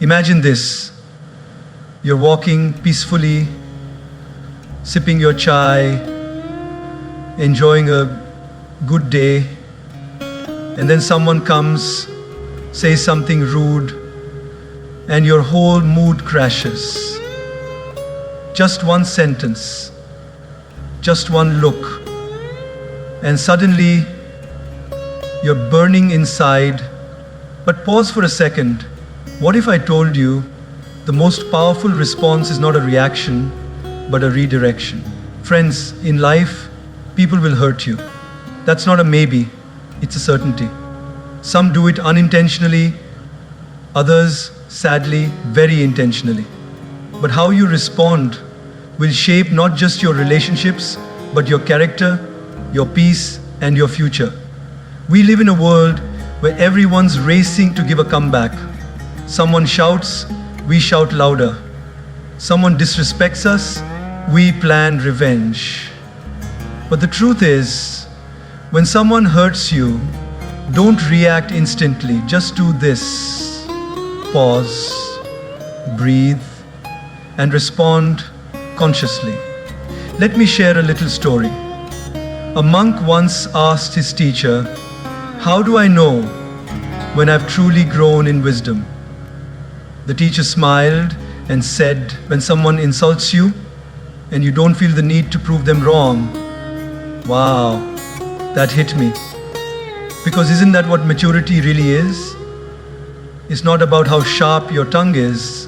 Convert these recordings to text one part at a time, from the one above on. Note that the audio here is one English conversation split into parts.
Imagine this. You're walking peacefully, sipping your chai, enjoying a good day, and then someone comes, says something rude, and your whole mood crashes. Just one sentence, just one look, and suddenly you're burning inside. But pause for a second. What if I told you the most powerful response is not a reaction, but a redirection? Friends, in life, people will hurt you. That's not a maybe, it's a certainty. Some do it unintentionally, others, sadly, very intentionally. But how you respond will shape not just your relationships, but your character, your peace, and your future. We live in a world where everyone's racing to give a comeback. Someone shouts, we shout louder. Someone disrespects us, we plan revenge. But the truth is, when someone hurts you, don't react instantly. Just do this. Pause, breathe, and respond consciously. Let me share a little story. A monk once asked his teacher, "How do I know when I've truly grown in wisdom?" The teacher smiled and said, "When someone insults you and you don't feel the need to prove them wrong." Wow, that hit me. Because isn't that what maturity really is? It's not about how sharp your tongue is.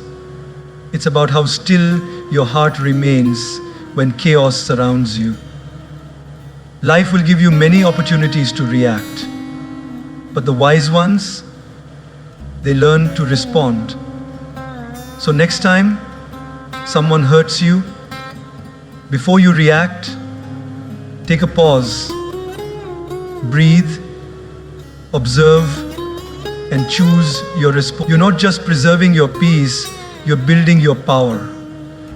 It's about how still your heart remains when chaos surrounds you. Life will give you many opportunities to react, but the wise ones, they learn to respond. So next time someone hurts you, before you react, take a pause, breathe, observe, and choose your response. You're not just preserving your peace, you're building your power.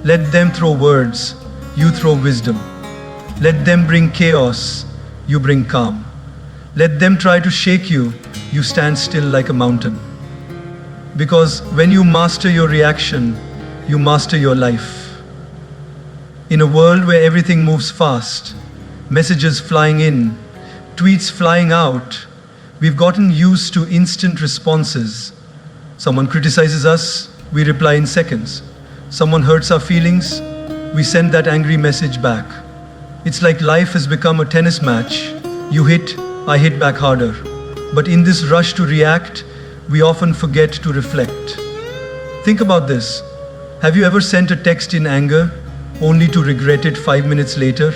Let them throw words, you throw wisdom. Let them bring chaos, you bring calm. Let them try to shake you, you stand still like a mountain. Because when you master your reaction, you master your life. In a world where everything moves fast, messages flying in, tweets flying out, we've gotten used to instant responses. Someone criticizes us, we reply in seconds. Someone hurts our feelings, we send that angry message back. It's like life has become a tennis match. You hit, I hit back harder. But in this rush to react, we often forget to reflect. Think about this. Have you ever sent a text in anger only to regret it 5 minutes later?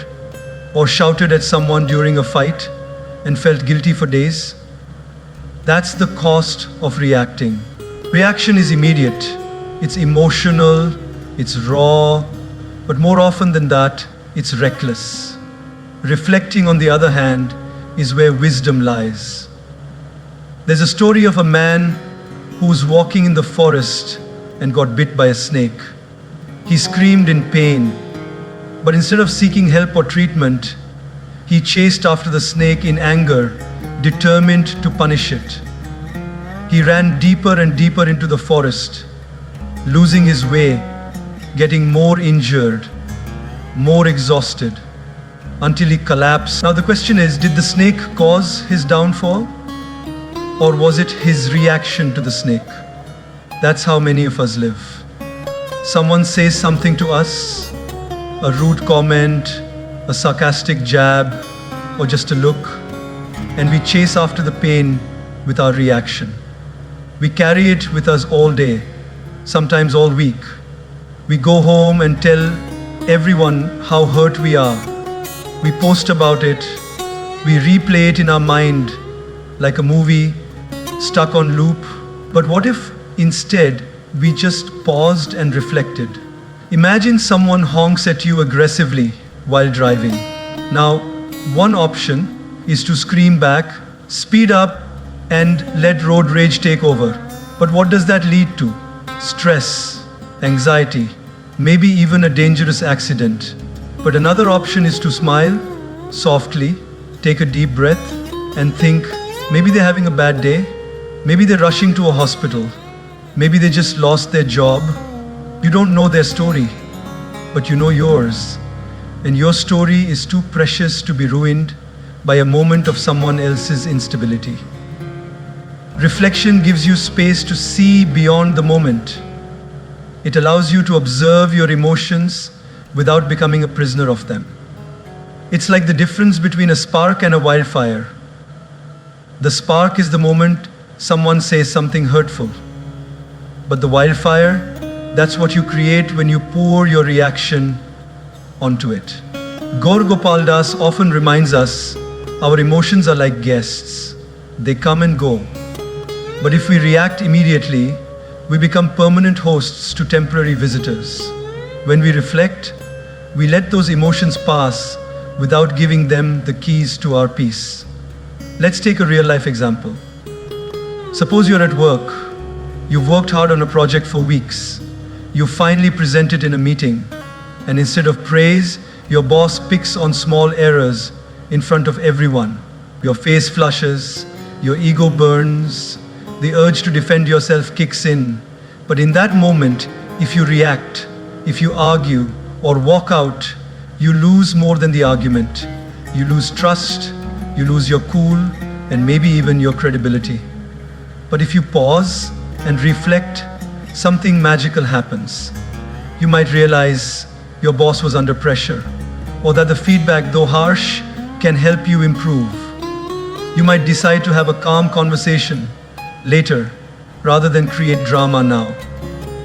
Or shouted at someone during a fight and felt guilty for days? That's the cost of reacting. Reaction is immediate, it's emotional, it's raw, but more often than that, it's reckless. Reflecting, on the other hand, is where wisdom lies. There's a story of a man who was walking in the forest and got bit by a snake. He screamed in pain, but instead of seeking help or treatment, he chased after the snake in anger, determined to punish it. He ran deeper and deeper into the forest, losing his way, getting more injured, more exhausted, until he collapsed. Now the question is, did the snake cause his downfall? Or was it his reaction to the snake? That's how many of us live. Someone says something to us, a rude comment, a sarcastic jab, or just a look, and we chase after the pain with our reaction. We carry it with us all day, sometimes all week. We go home and tell everyone how hurt we are. We post about it, we replay it in our mind like a movie, stuck on loop. But what if instead we just paused and reflected? Imagine someone honks at you aggressively while driving. Now, one option is to scream back, speed up, and let road rage take over. But what does that lead to? Stress, anxiety, maybe even a dangerous accident. But another option is to smile softly, take a deep breath, and think, maybe they're having a bad day, maybe they're rushing to a hospital, Maybe they just lost their job. You don't know their story, but you know yours. And your story is too precious to be ruined by a moment of someone else's instability. Reflection gives you space to see beyond the moment. It allows you to observe your emotions without becoming a prisoner of them. It's like the difference between a spark and a wildfire. The spark is the moment someone says something hurtful. But the wildfire, that's what you create when you pour your reaction onto it. Gaur Gopal Das often reminds us our emotions are like guests. They come and go. But if we react immediately, we become permanent hosts to temporary visitors. When we reflect, we let those emotions pass without giving them the keys to our peace. Let's take a real life example. Suppose you're at work. You've worked hard on a project for weeks. You finally present it in a meeting, and instead of praise, your boss picks on small errors in front of everyone. Your face flushes, your ego burns, the urge to defend yourself kicks in. But in that moment, if you react, if you argue or walk out, you lose more than the argument. You lose trust, you lose your cool, and maybe even your credibility. But if you pause and reflect, something magical happens. You might realize your boss was under pressure, or that the feedback, though harsh, can help you improve. You might decide to have a calm conversation later rather than create drama now.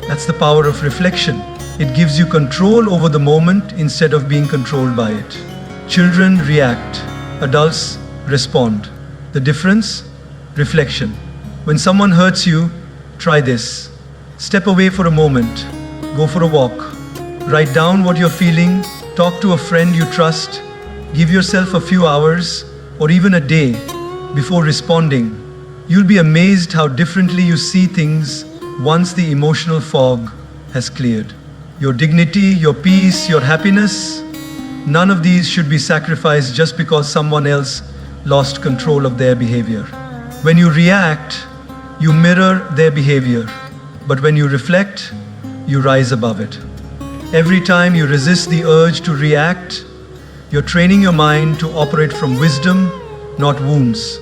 That's the power of reflection. It gives you control over the moment instead of being controlled by it. Children react, adults respond. The difference? Reflection. When someone hurts you, try this. Step away for a moment. Go for a walk. Write down what you're feeling. Talk to a friend you trust. Give yourself a few hours or even a day before responding. You'll be amazed how differently you see things once the emotional fog has cleared. Your dignity, your peace, your happiness, none of these should be sacrificed just because someone else lost control of their behavior. When you react, you mirror their behavior. But when you reflect, you rise above it. Every time you resist the urge to react, you're training your mind to operate from wisdom, not wounds.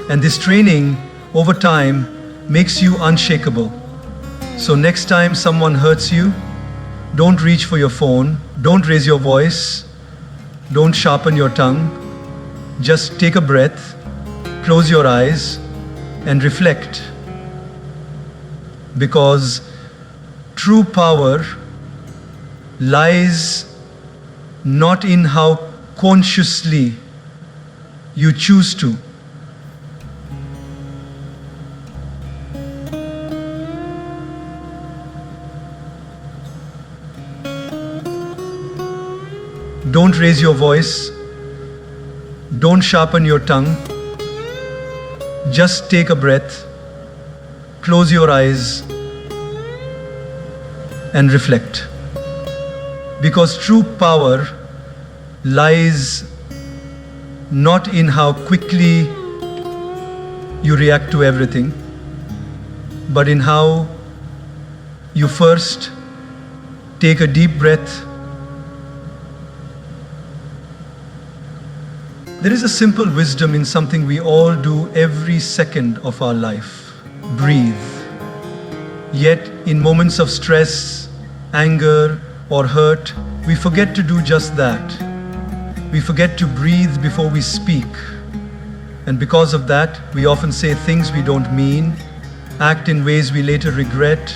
And this training, over time, makes you unshakable. So next time someone hurts you, don't reach for your phone, don't raise your voice, don't sharpen your tongue. Just take a breath, close your eyes, and reflect. Because true power lies not in how consciously you choose to. Don't raise your voice. Don't sharpen your tongue. Just take a breath, close your eyes, and reflect. Because true power lies not in how quickly you react to everything, but in how you first take a deep breath. There is a simple wisdom in something we all do every second of our life: breathe. Yet, in moments of stress, anger, or hurt, we forget to do just that. We forget to breathe before we speak. And because of that, we often say things we don't mean, act in ways we later regret,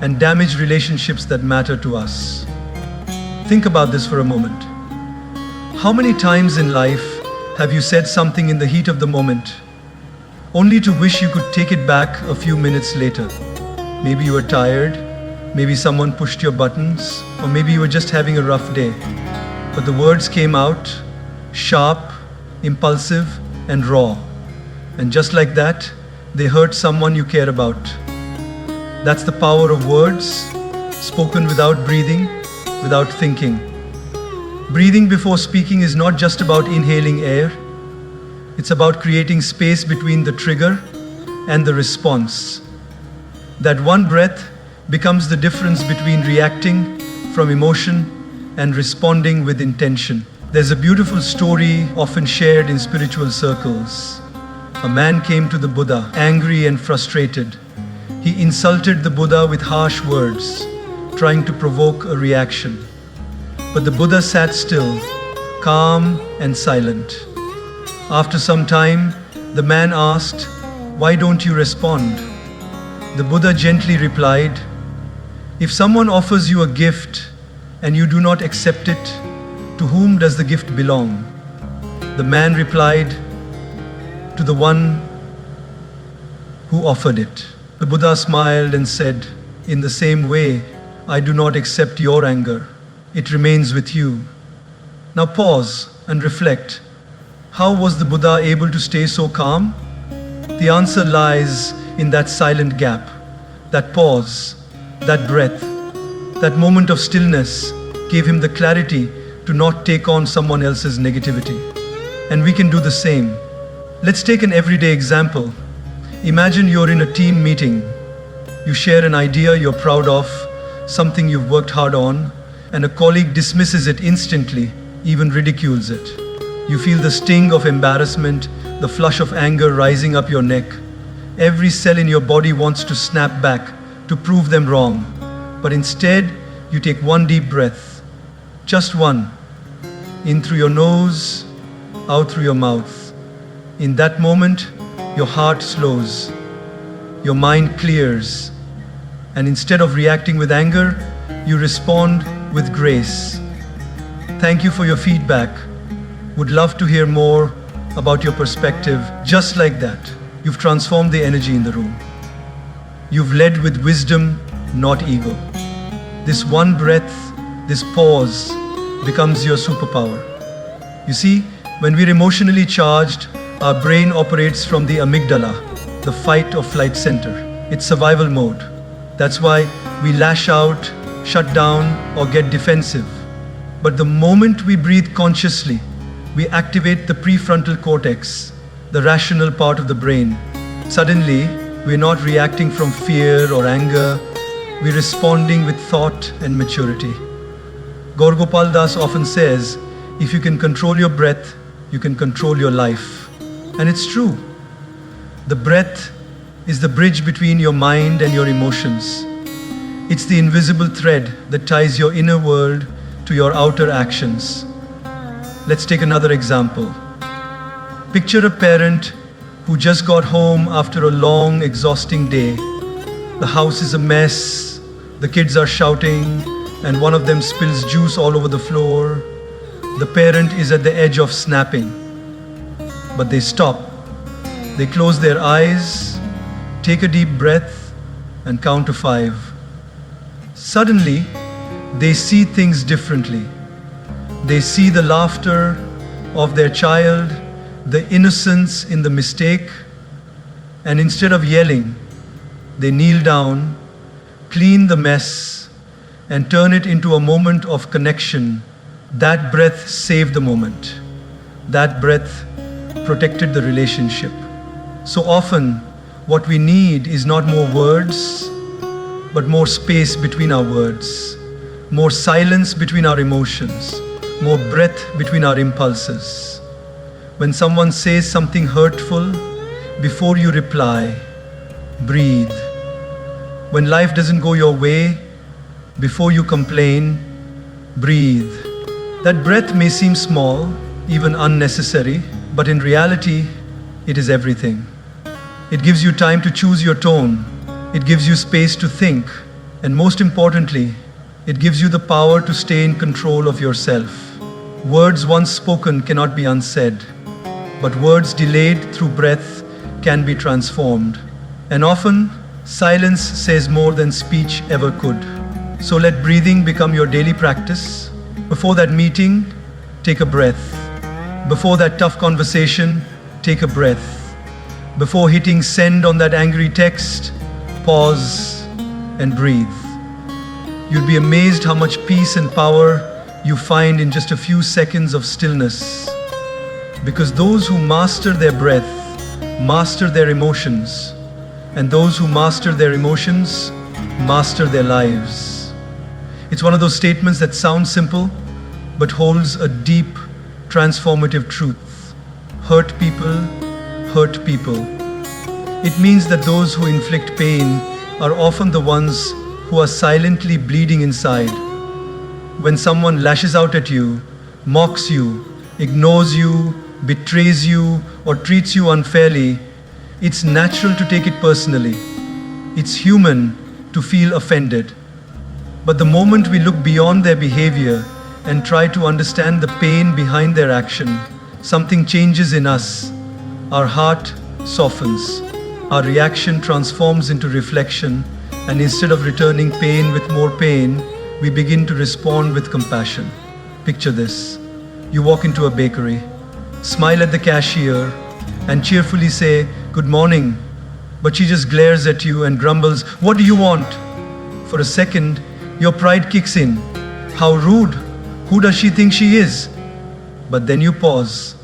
and damage relationships that matter to us. Think about this for a moment. How many times in life have you said something in the heat of the moment, only to wish you could take it back a few minutes later? Maybe you were tired, maybe someone pushed your buttons, or maybe you were just having a rough day. But the words came out sharp, impulsive, and raw. And just like that, they hurt someone you care about. That's the power of words, spoken without breathing, without thinking. Breathing before speaking is not just about inhaling air. It's about creating space between the trigger and the response. That one breath becomes the difference between reacting from emotion and responding with intention. There's a beautiful story often shared in spiritual circles. A man came to the Buddha, angry and frustrated. He insulted the Buddha with harsh words, trying to provoke a reaction. But the Buddha sat still, calm and silent. After some time, the man asked, "Why don't you respond?" The Buddha gently replied, "If someone offers you a gift and you do not accept it, to whom does the gift belong?" The man replied, "To the one who offered it." The Buddha smiled and said, "In the same way, I do not accept your anger. It remains with you." Now pause and reflect. How was the Buddha able to stay so calm? The answer lies in that silent gap, that pause, that breath, that moment of stillness gave him the clarity to not take on someone else's negativity. And we can do the same. Let's take an everyday example. Imagine you're in a team meeting. You share an idea you're proud of, something you've worked hard on, and a colleague dismisses it instantly, even ridicules it. You feel the sting of embarrassment, the flush of anger rising up your neck. Every cell in your body wants to snap back to prove them wrong. But instead, you take one deep breath. Just one. In through your nose, out through your mouth. In that moment, your heart slows. Your mind clears. And instead of reacting with anger, you respond with grace. Thank you for your feedback. Would love to hear more about your perspective. Just like that, you've transformed the energy in the room. You've led with wisdom, not ego. This one breath, this pause, becomes your superpower. You see, when we're emotionally charged, our brain operates from the amygdala, the fight or flight center. It's survival mode. That's why we lash out, shut down, or get defensive. But the moment we breathe consciously, we activate the prefrontal cortex, the rational part of the brain. Suddenly, we're not reacting from fear or anger, we're responding with thought and maturity. Gaur Gopal Das often says, if you can control your breath, you can control your life. And it's true. The breath is the bridge between your mind and your emotions. It's the invisible thread that ties your inner world to your outer actions. Let's take another example. Picture a parent who just got home after a long, exhausting day. The house is a mess, the kids are shouting, and one of them spills juice all over the floor. The parent is at the edge of snapping. But they stop. They close their eyes, take a deep breath, and count to 5. Suddenly, they see things differently. They see the laughter of their child, the innocence in the mistake, and instead of yelling, they kneel down, clean the mess, and turn it into a moment of connection. That breath saved the moment. That breath protected the relationship. So often, what we need is not more words, but more space between our words, more silence between our emotions, more breath between our impulses. When someone says something hurtful, before you reply, breathe. When life doesn't go your way, before you complain, breathe. That breath may seem small, even unnecessary, but in reality, it is everything. It gives you time to choose your tone. It gives you space to think. And most importantly, it gives you the power to stay in control of yourself. Words once spoken cannot be unsaid, but words delayed through breath can be transformed. And often, silence says more than speech ever could. So let breathing become your daily practice. Before that meeting, take a breath. Before that tough conversation, take a breath. Before hitting send on that angry text, pause and breathe. You'll be amazed how much peace and power you find in just a few seconds of stillness. Because those who master their breath, master their emotions. and those who master their emotions master their lives. It's one of those statements that sounds simple but holds a deep, transformative truth. Hurt people hurt people. It means that those who inflict pain are often the ones who are silently bleeding inside. When someone lashes out at you, mocks you, ignores you, betrays you, or treats you unfairly, it's natural to take it personally. It's human to feel offended. But the moment we look beyond their behavior and try to understand the pain behind their action, something changes in us. Our heart softens. Our reaction transforms into reflection, and instead of returning pain with more pain, we begin to respond with compassion. Picture this. You walk into a bakery, smile at the cashier, and cheerfully say, "Good morning," but she just glares at you and grumbles, "What do you want?" For a second, your pride kicks in. How rude! Who does she think she is? But then you pause.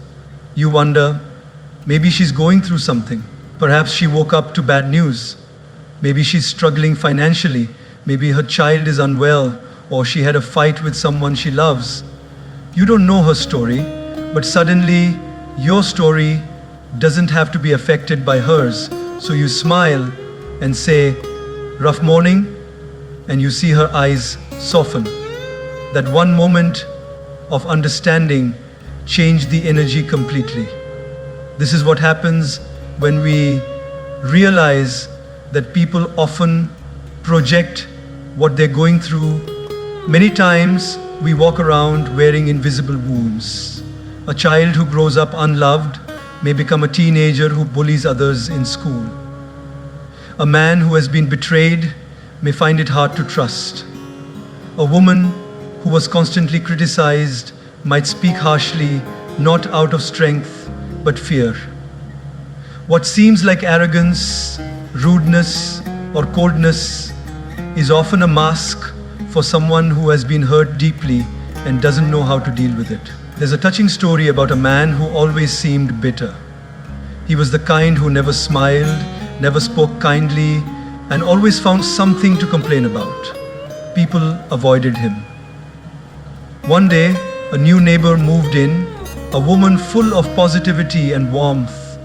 You wonder, maybe she's going through something. Perhaps she woke up to bad news. Maybe she's struggling financially. Maybe her child is unwell, or she had a fight with someone she loves. You don't know her story, but suddenly your story doesn't have to be affected by hers. So you smile and say, "Rough morning," and you see her eyes soften. That one moment of understanding changed the energy completely. This is what happens when we realize that people often project what they're going through. Many times we walk around wearing invisible wounds. A child who grows up unloved may become a teenager who bullies others in school. A man who has been betrayed may find it hard to trust. A woman who was constantly criticized might speak harshly, not out of strength, but fear. What seems like arrogance, rudeness, or coldness is often a mask for someone who has been hurt deeply and doesn't know how to deal with it. There's a touching story about a man who always seemed bitter. He was the kind who never smiled, never spoke kindly, and always found something to complain about. People avoided him. One day, a new neighbor moved in, a woman full of positivity and warmth.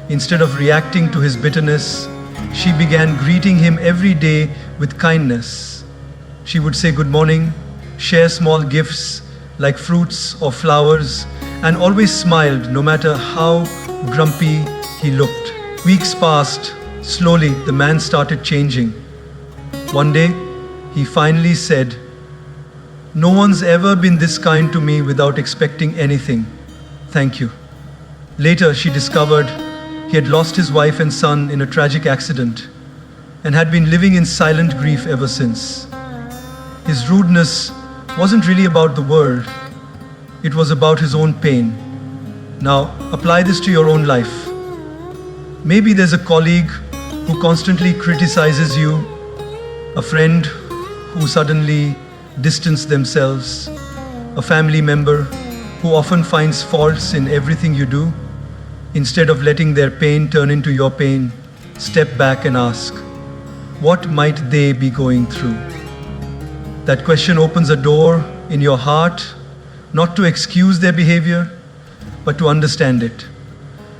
Instead of reacting to his bitterness, she began greeting him every day with kindness. She would say good morning, share small gifts like fruits or flowers, and always smiled no matter how grumpy he looked. Weeks passed. Slowly, the man started changing. One day, he finally said, "No one's ever been this kind to me without expecting anything. Thank you." Later, she discovered he had lost his wife and son in a tragic accident and had been living in silent grief ever since. His rudeness wasn't really about the world, it was about his own pain. Now, apply this to your own life. Maybe there's a colleague who constantly criticizes you, a friend who suddenly distance themselves, a family member who often finds faults in everything you do. Instead of letting their pain turn into your pain, step back and ask, what might they be going through? That question opens a door in your heart, not to excuse their behavior, but to understand it.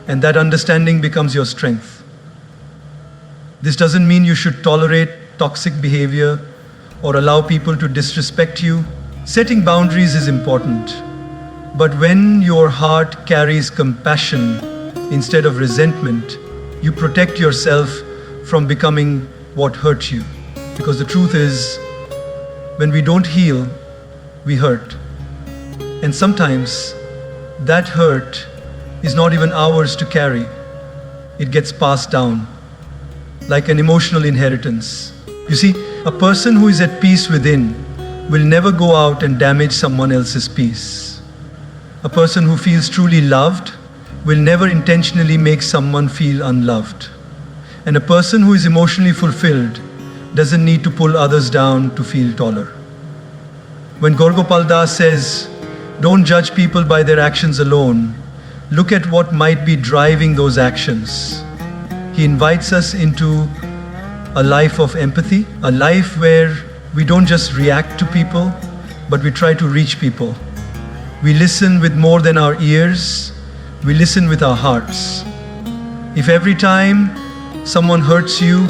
And that understanding becomes your strength. This doesn't mean you should tolerate toxic behavior or allow people to disrespect you. Setting boundaries is important. But when your heart carries compassion instead of resentment, you protect yourself from becoming what hurt you. Because the truth is, when we don't heal, we hurt. And sometimes that hurt is not even ours to carry. It gets passed down, like an emotional inheritance. You see, a person who is at peace within will never go out and damage someone else's peace. A person who feels truly loved will never intentionally make someone feel unloved. And a person who is emotionally fulfilled doesn't need to pull others down to feel taller. When Gaur Gopal says, "Don't judge people by their actions alone, look at what might be driving those actions." He invites us into a life of empathy, a life where we don't just react to people, but we try to reach people. We listen with more than our ears, we listen with our hearts. If every time someone hurts you,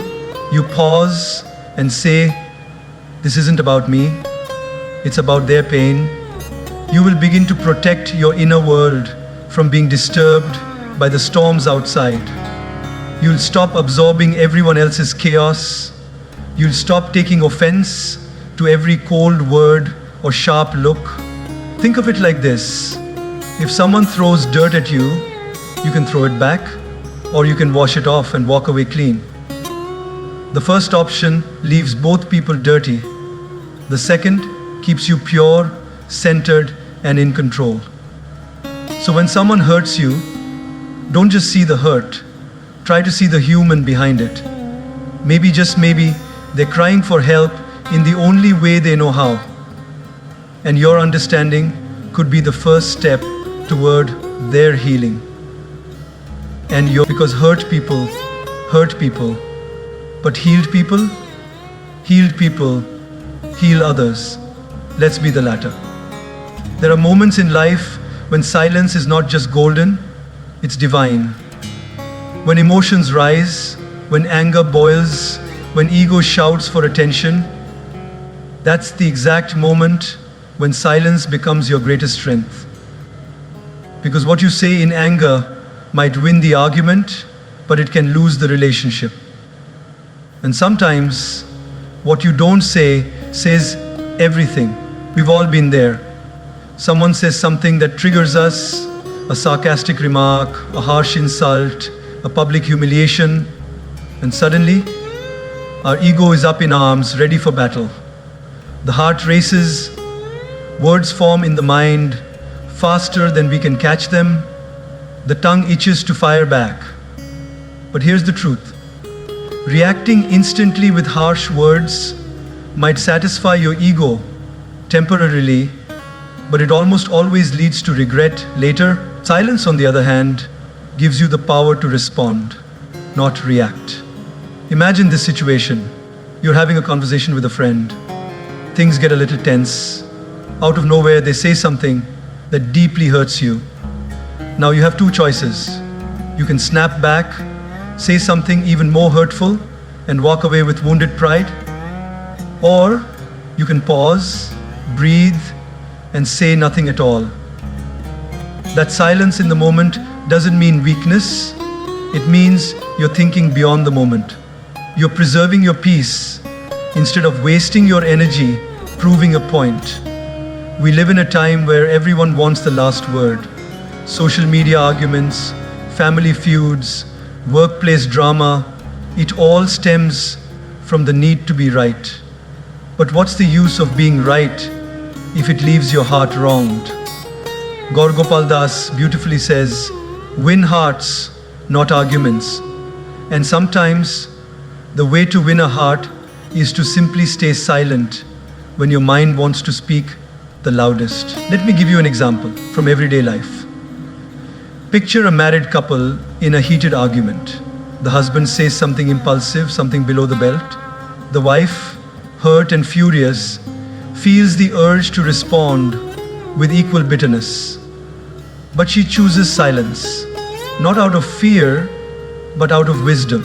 you pause and say, "This isn't about me, it's about their pain," you will begin to protect your inner world from being disturbed by the storms outside. You'll stop absorbing everyone else's chaos. You'll stop taking offense to every cold word or sharp look. Think of it like this. If someone throws dirt at you, you can throw it back, or you can wash it off and walk away clean. The first option leaves both people dirty. The second keeps you pure, centered, and in control. So when someone hurts you, don't just see the hurt. Try to see the human behind it. Maybe, just maybe, they're crying for help in the only way they know how. And your understanding could be the first step toward their healing. Because hurt people, but healed people heal others. Let's be the latter. There are moments in life when silence is not just golden, it's divine. When emotions rise, when anger boils, when ego shouts for attention, that's the exact moment when silence becomes your greatest strength. Because what you say in anger might win the argument, but it can lose the relationship. And sometimes what you don't say says everything. We've all been there. Someone says something that triggers us, a sarcastic remark, a harsh insult, a public humiliation, and suddenly our ego is up in arms, ready for battle. The heart races, words form in the mind faster than we can catch them. The tongue itches to fire back. But here's the truth. Reacting instantly with harsh words might satisfy your ego temporarily, but it almost always leads to regret later. Silence, on the other hand, gives you the power to respond, not react. Imagine this situation. You're having a conversation with a friend. Things get a little tense. Out of nowhere, they say something that deeply hurts you. Now you have two choices. You can snap back, say something even more hurtful, and walk away with wounded pride. Or you can pause, breathe, and say nothing at all. That silence in the moment doesn't mean weakness. It means you're thinking beyond the moment. You're preserving your peace instead of wasting your energy proving a point. We live in a time where everyone wants the last word. Social media arguments, family feuds, workplace drama, it all stems from the need to be right. But what's the use of being right if it leaves your heart wronged? Gaur Gopal beautifully says, "Win hearts, not arguments." And sometimes the way to win a heart is to simply stay silent when your mind wants to speak the loudest. Let me give you an example from everyday life. Picture a married couple in a heated argument. The husband says something impulsive, something below the belt. The wife, hurt and furious, feels the urge to respond with equal bitterness. But she chooses silence, not out of fear, but out of wisdom.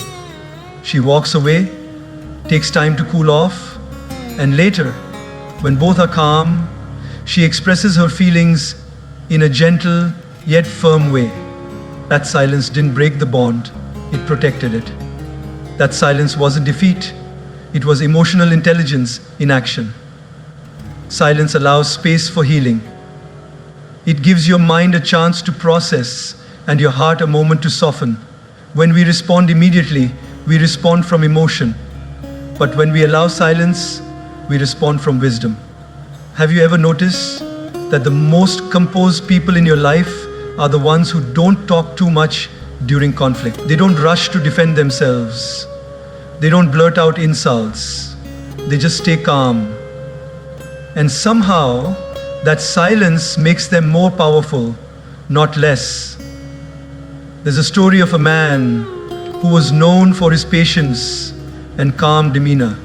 She walks away, takes time to cool off, and later, when both are calm, she expresses her feelings in a gentle yet firm way. That silence didn't break the bond, it protected it. That silence wasn't defeat, it was emotional intelligence in action. Silence allows space for healing. It gives your mind a chance to process and your heart a moment to soften. When we respond immediately, we respond from emotion. But when we allow silence, we respond from wisdom. Have you ever noticed that the most composed people in your life are the ones who don't talk too much during conflict? They don't rush to defend themselves. They don't blurt out insults. They just stay calm. And somehow, that silence makes them more powerful, not less. There's a story of a man who was known for his patience and calm demeanor.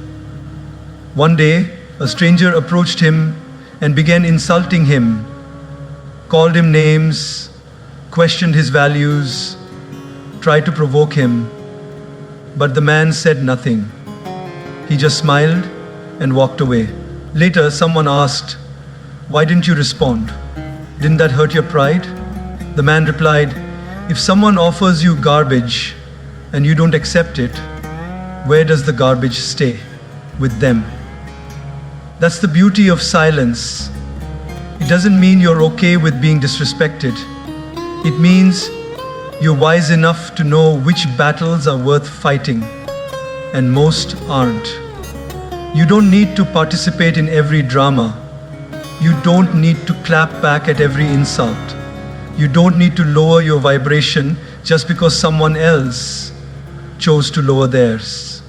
One day, a stranger approached him and began insulting him, called him names, questioned his values, tried to provoke him, but the man said nothing. He just smiled and walked away. Later, someone asked, "Why didn't you respond? Didn't that hurt your pride?" The man replied, "If someone offers you garbage and you don't accept it, where does the garbage stay? With them." That's the beauty of silence. It doesn't mean you're okay with being disrespected. It means you're wise enough to know which battles are worth fighting and most aren't. You don't need to participate in every drama. You don't need to clap back at every insult. You don't need to lower your vibration just because someone else chose to lower theirs.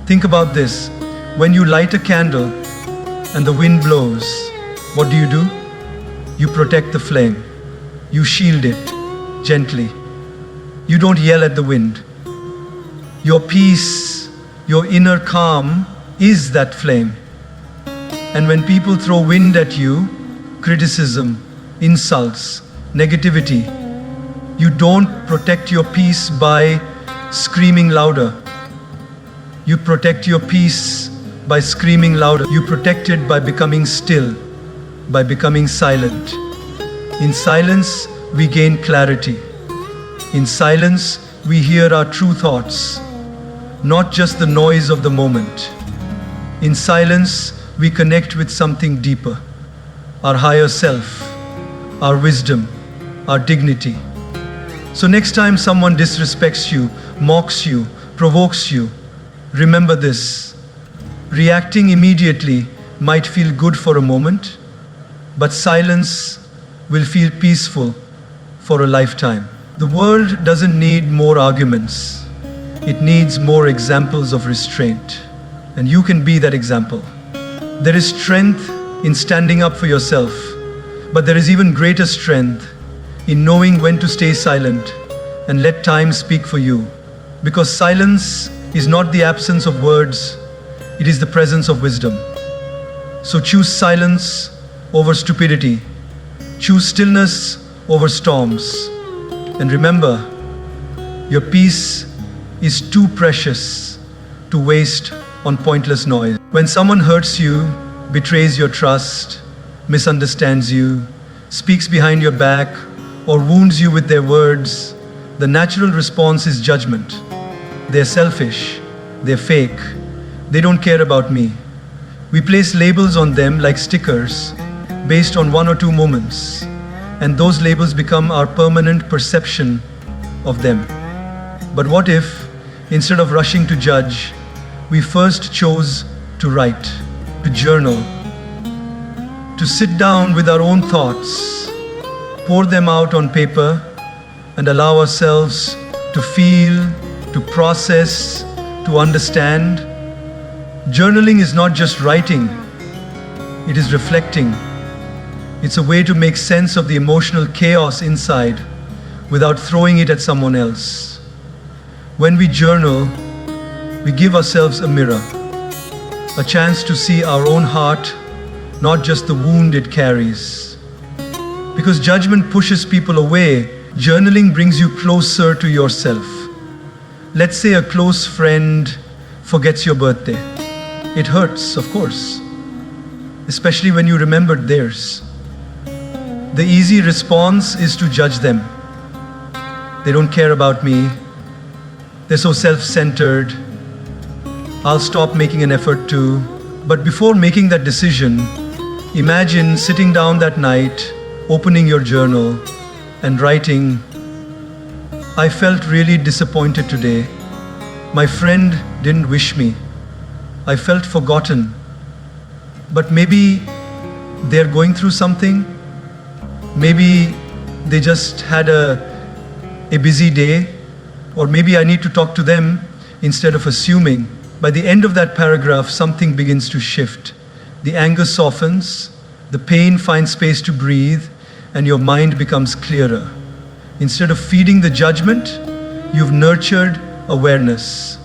Think about this. When you light a candle and the wind blows, what do? You protect the flame. You shield it gently. You don't yell at the wind. Your peace, your inner calm is that flame. And when people throw wind at you, criticism, insults, negativity, you don't protect your peace by screaming louder. You protect your peace by screaming louder. You protect it by becoming still, by becoming silent. In silence, we gain clarity. In silence, we hear our true thoughts, not just the noise of the moment. In silence, we connect with something deeper, our higher self, our wisdom, our dignity. So next time someone disrespects you, mocks you, provokes you, remember this. Reacting immediately might feel good for a moment, but silence will feel peaceful for a lifetime. The world doesn't need more arguments. It needs more examples of restraint. And you can be that example. There is strength in standing up for yourself, but there is even greater strength in knowing when to stay silent and let time speak for you. Because silence is not the absence of words, it is the presence of wisdom. So choose silence over stupidity. Choose stillness over storms. And remember, your peace is too precious to waste on pointless noise. When someone hurts you, betrays your trust, misunderstands you, speaks behind your back, or wounds you with their words, the natural response is judgment. They're selfish, they're fake, they don't care about me. We place labels on them like stickers based on one or two moments, and those labels become our permanent perception of them. But what if, instead of rushing to judge, we first chose to write, to journal, to sit down with our own thoughts, pour them out on paper, and allow ourselves to feel, to process, to understand? Journaling is not just writing, it is reflecting. It's a way to make sense of the emotional chaos inside without throwing it at someone else. When we journal, we give ourselves a mirror, a chance to see our own heart, not just the wound it carries. Because judgment pushes people away, journaling brings you closer to yourself. Let's say a close friend forgets your birthday. It hurts, of course, especially when you remembered theirs. The easy response is to judge them. They don't care about me. They're so self-centered. I'll stop making an effort to. But before making that decision, imagine sitting down that night, opening your journal, and writing, "I felt really disappointed today. My friend didn't wish me. I felt forgotten. But maybe they're going through something. Maybe they just had a busy day. Or maybe I need to talk to them instead of assuming." By the end of that paragraph, something begins to shift. The anger softens, the pain finds space to breathe, and your mind becomes clearer. Instead of feeding the judgment, You've nurtured awareness.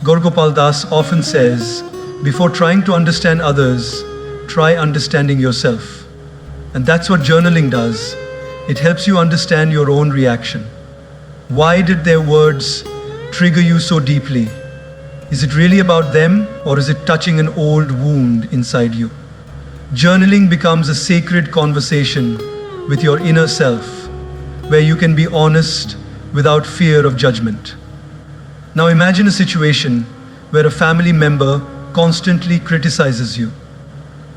Gaur Gopal Das often says, before trying to understand others, try understanding yourself. And that's what journaling does. It helps you understand your own reaction. Why did their words trigger you so deeply? Is it really about them, or is it touching an old wound inside you? Journaling becomes a sacred conversation with your inner self, where you can be honest without fear of judgment. Now imagine a situation where a family member constantly criticizes you.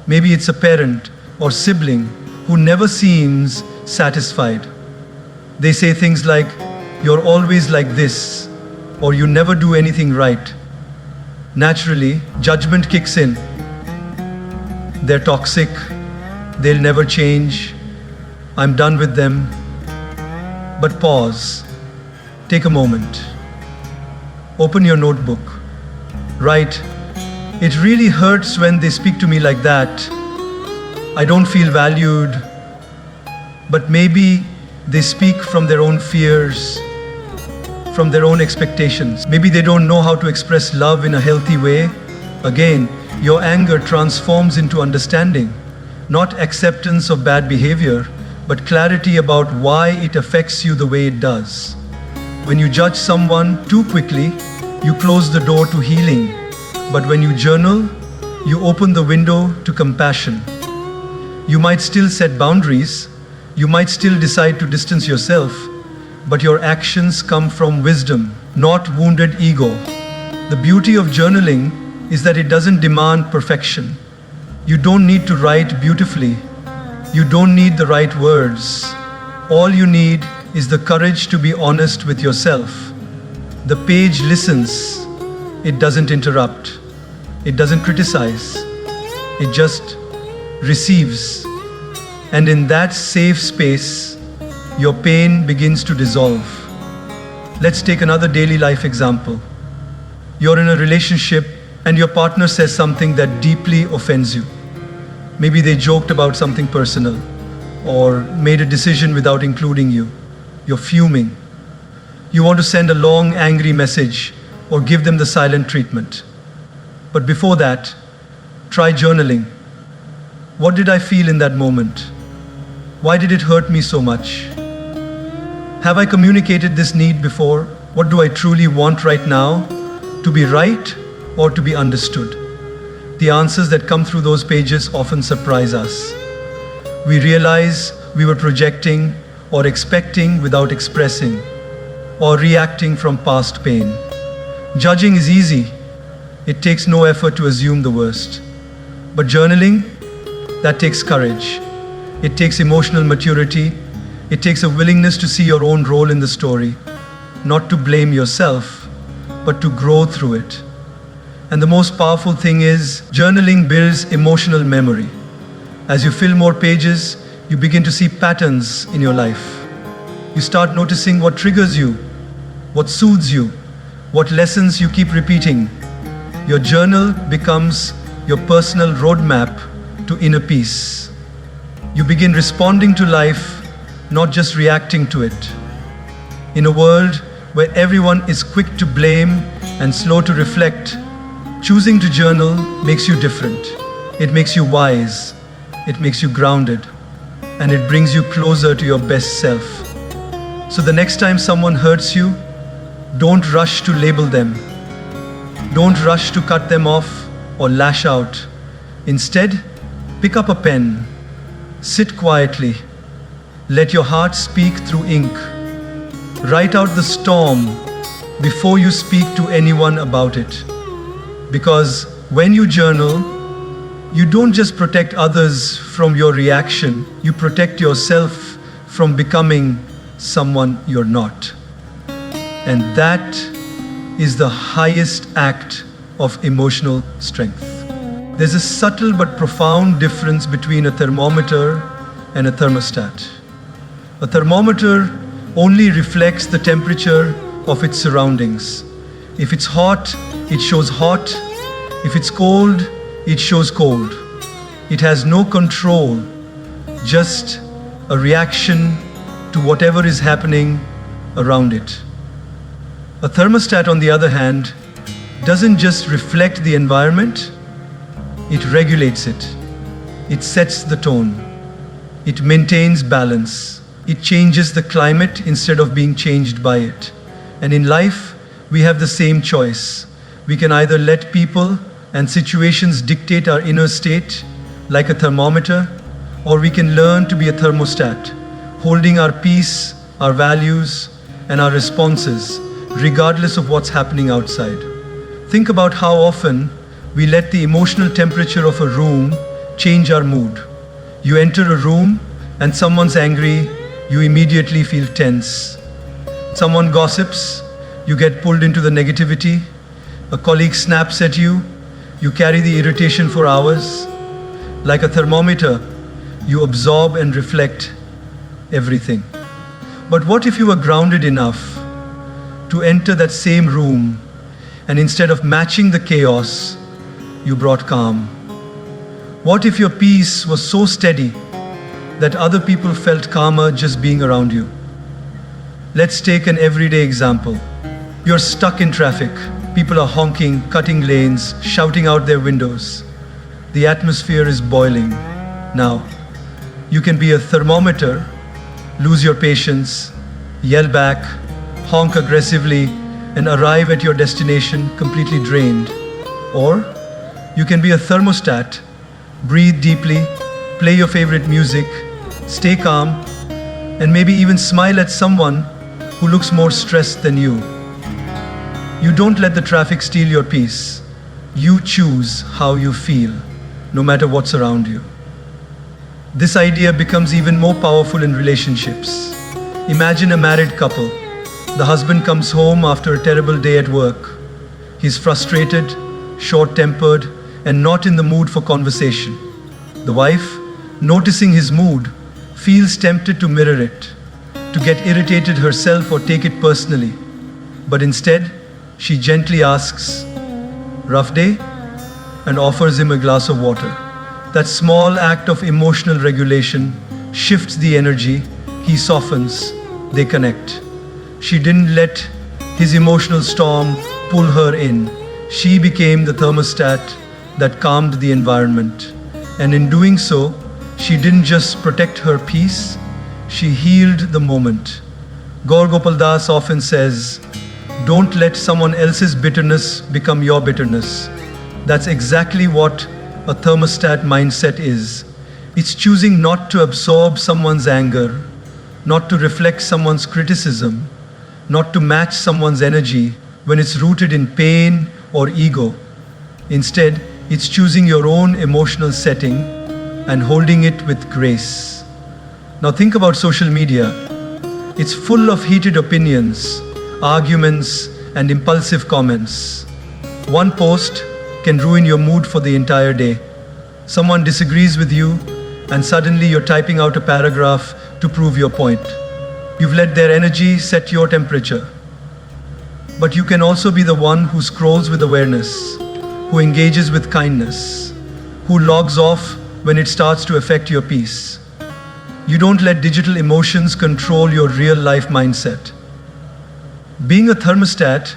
Maybe it's a parent or sibling who never seems satisfied. They say things like, "You're always like this," or "You never do anything right." Naturally, judgment kicks in. They're toxic, they'll never change, I'm done with them. But pause, take a moment. Open your notebook. Write, "It really hurts when they speak to me like that. I don't feel valued." But maybe they speak from their own fears, from their own expectations. Maybe they don't know how to express love in a healthy way. Again, your anger transforms into understanding, not acceptance of bad behavior, but clarity about why it affects you the way it does. When you judge someone too quickly, you close the door to healing. But when you journal, you open the window to compassion. You might still set boundaries, you might still decide to distance yourself, but your actions come from wisdom, not wounded ego. The beauty of journaling is that it doesn't demand perfection. You don't need to write beautifully. You don't need the right words. All you need is the courage to be honest with yourself. The page listens. It doesn't interrupt. It doesn't criticize. It just receives. And in that safe space, your pain begins to dissolve. Let's take another daily life example. You're in a relationship and your partner says something that deeply offends you. Maybe they joked about something personal or made a decision without including you. You're fuming. You want to send a long, angry message or give them the silent treatment. But before that, try journaling. What did I feel in that moment? Why did it hurt me so much? Have I communicated this need before? What do I truly want right now? To be right or to be understood? The answers that come through those pages often surprise us. We realize we were projecting or expecting without expressing, or reacting from past pain. Judging is easy. It takes no effort to assume the worst. But journaling, that takes courage. It takes emotional maturity. It takes a willingness to see your own role in the story, not to blame yourself, but to grow through it. And the most powerful thing is, journaling builds emotional memory. As you fill more pages, you begin to see patterns in your life. You start noticing what triggers you, what soothes you, what lessons you keep repeating. Your journal becomes your personal roadmap to inner peace. You begin responding to life, not just reacting to it. In a world where everyone is quick to blame and slow to reflect, choosing to journal makes you different. It makes you wise, it makes you grounded, and it brings you closer to your best self. So the next time someone hurts you, don't rush to label them. Don't rush to cut them off or lash out. Instead, pick up a pen, sit quietly, let your heart speak through ink. Write out the storm before you speak to anyone about it. Because when you journal, you don't just protect others from your reaction, you protect yourself from becoming someone you're not. And that is the highest act of emotional strength. There's a subtle but profound difference between a thermometer and a thermostat. A thermometer only reflects the temperature of its surroundings. If it's hot, it shows hot. If it's cold, it shows cold. It has no control, just a reaction to whatever is happening around it. A thermostat, on the other hand, doesn't just reflect the environment, it regulates it. It sets the tone. It maintains balance. It changes the climate instead of being changed by it. And in life, we have the same choice. We can either let people and situations dictate our inner state, like a thermometer, or we can learn to be a thermostat, holding our peace, our values, and our responses, regardless of what's happening outside. Think about how often we let the emotional temperature of a room change our mood. You enter a room and someone's angry, you immediately feel tense. Someone gossips, you get pulled into the negativity. A colleague snaps at you, you carry the irritation for hours. Like a thermometer, you absorb and reflect everything. But what if you were grounded enough to enter that same room and instead of matching the chaos, you brought calm? What if your peace was so steady that other people felt calmer just being around you? Let's take an everyday example. You're stuck in traffic. People are honking, cutting lanes, shouting out their windows. The atmosphere is boiling. Now, you can be a thermometer, lose your patience, yell back, honk aggressively, and arrive at your destination completely drained. Or you can be a thermostat, breathe deeply, play your favorite music, stay calm, and maybe even smile at someone who looks more stressed than you. You don't let the traffic steal your peace. You choose how you feel, no matter what's around you. This idea becomes even more powerful in relationships. Imagine a married couple. The husband comes home after a terrible day at work. He's frustrated, short-tempered, and not in the mood for conversation. The wife, noticing his mood, feels tempted to mirror it, to get irritated herself or take it personally. But instead, she gently asks, "Rough day?" and offers him a glass of water. That small act of emotional regulation shifts the energy. He softens, they connect. She didn't let his emotional storm pull her in. She became the thermostat that calmed the environment. And in doing so, she didn't just protect her peace, she healed the moment. Gaur Gopal often says, "Don't let someone else's bitterness become your bitterness." That's exactly what a thermostat mindset is. It's choosing not to absorb someone's anger, not to reflect someone's criticism, not to match someone's energy when it's rooted in pain or ego. Instead, it's choosing your own emotional setting and holding it with grace. Now think about social media. It's full of heated opinions, arguments, and impulsive comments. One post can ruin your mood for the entire day. Someone disagrees with you, and suddenly you're typing out a paragraph to prove your point. You've let their energy set your temperature. But you can also be the one who scrolls with awareness, who engages with kindness, who logs off when it starts to affect your peace. You don't let digital emotions control your real life mindset. Being a thermostat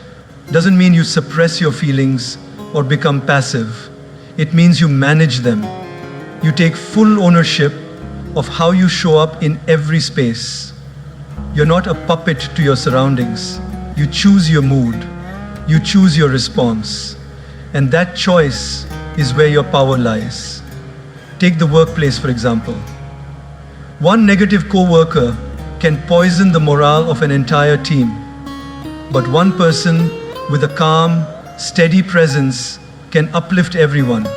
doesn't mean you suppress your feelings or become passive. It means you manage them. You take full ownership of how you show up in every space. You're not a puppet to your surroundings. You choose your mood. You choose your response. And that choice is where your power lies. Take the workplace, for example. One negative coworker can poison the morale of an entire team. But one person with a calm, steady presence can uplift everyone.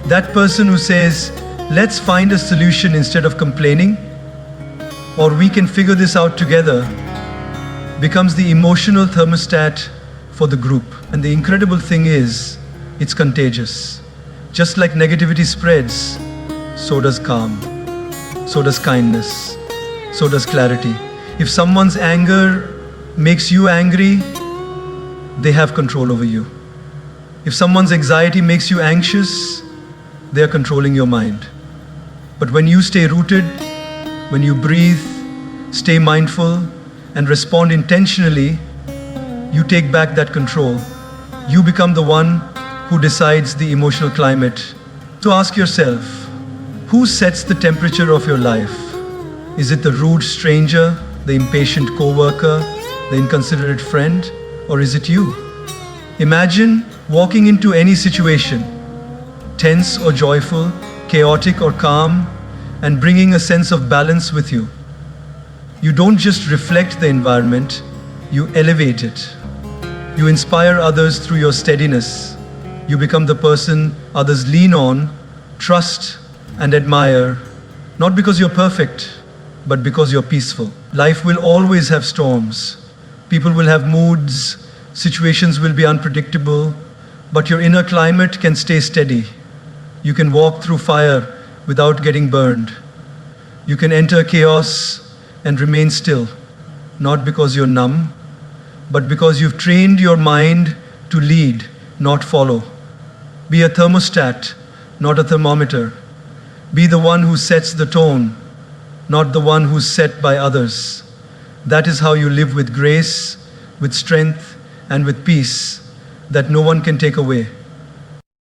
That person who says, "Let's find a solution instead of complaining," or "We can figure this out together," becomes the emotional thermostat for the group. And the incredible thing is, it's contagious. Just like negativity spreads, so does calm, so does kindness, so does clarity. If someone's anger makes you angry, they have control over you. If someone's anxiety makes you anxious, they are controlling your mind. But when you stay rooted, when you breathe, stay mindful, and respond intentionally, you take back that control. You become the one who decides the emotional climate. So ask yourself, who sets the temperature of your life? Is it the rude stranger, the impatient coworker, the inconsiderate friend, or is it you? Imagine walking into any situation, tense or joyful, chaotic or calm, and bringing a sense of balance with you. You don't just reflect the environment, you elevate it. You inspire others through your steadiness. You become the person others lean on, trust, and admire, not because you're perfect, but because you're peaceful. Life will always have storms. People will have moods, situations will be unpredictable, but your inner climate can stay steady. You can walk through fire without getting burned. You can enter chaos and remain still, not because you're numb, but because you've trained your mind to lead, not follow. Be a thermostat, not a thermometer. Be the one who sets the tone, not the one who's set by others. That is how you live with grace, with strength, and with peace that no one can take away.